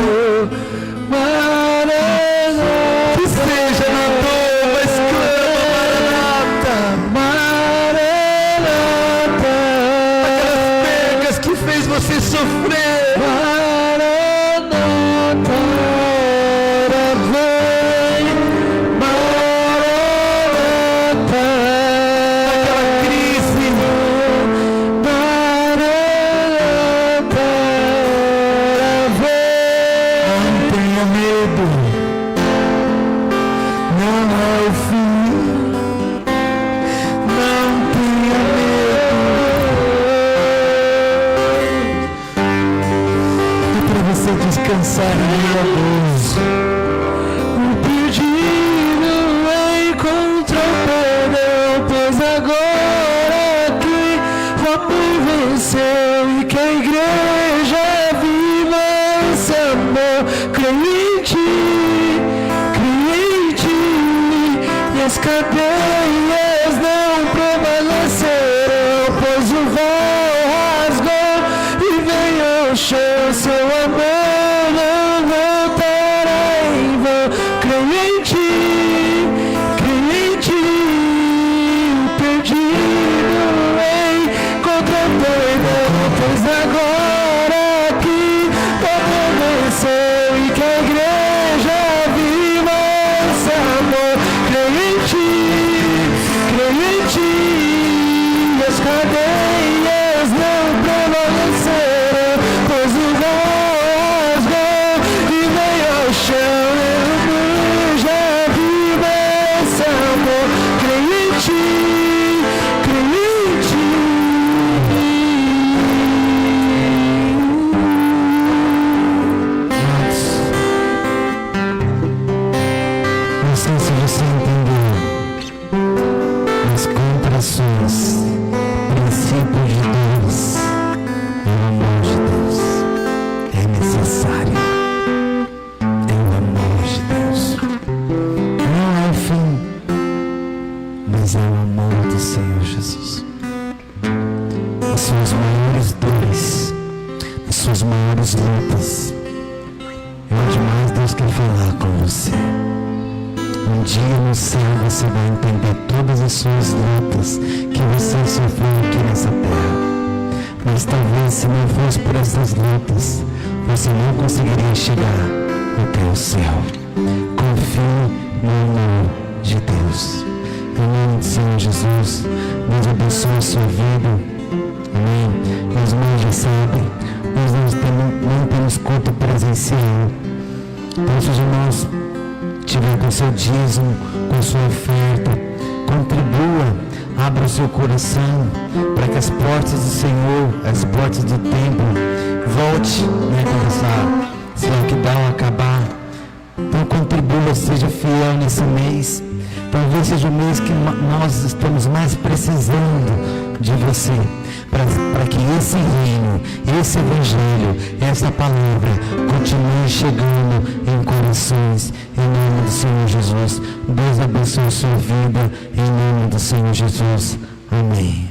Maranata. Que seja na dor, mas clama, Maranata. Aquelas percas que fez você sofrer. Maranata. Vem. Maranata. Aquela crise. Maranata. Vem. Não tenha medo. Não é o fim. Não tenha medo. É para você descansar em gozo. O pedido encontrou perdão, pois agora que o amor venceu e que a igreja viva esse amor. Creio em ti, e as cadeias não prevalecerão, pois o véu rasgou e veio ao chão. Seu amor não voltará em vão. Creio em ti, o perdido encontrou perdão, pois agora que o amor venceu e que a igreja viva esse amor. Creio em ti, e as cadeias não prevalecerão, pois o véu rasgou e veio ao chão. Eu já vivo esse amor. Creio em ti, Não sei se você entendeu. As contrações, princípios de Deus, é o amor de Deus. É necessário. É o amor de Deus. Não é o fim, mas é o amor do Senhor Jesus. As suas maiores dores, as suas maiores lutas, é onde mais Deus quer falar com você. Um dia no céu você vai entender todas as suas lutas que você sofreu aqui nessa terra. Mas talvez se não fosse por essas lutas, você não conseguiria chegar até o céu. Confie no amor de Deus. Em nome do Senhor Jesus, Deus abençoe a sua vida. Amém. Meus irmãos já sabem, nós não temos culto presencial. Então, se os irmãos tiver com seu dízimo, com sua oferta, contribua abra o seu coração para que as portas do Senhor, as portas do templo, volte, né, quando esse lockdown acabar. Então contribua, seja fiel nesse mês. Talvez seja o mês que nós estamos mais precisando de você, para que esse reino, esse evangelho, essa palavra continue chegando em corações, em nome do Senhor Jesus. Deus abençoe a sua vida, em nome do Senhor Jesus. Amém.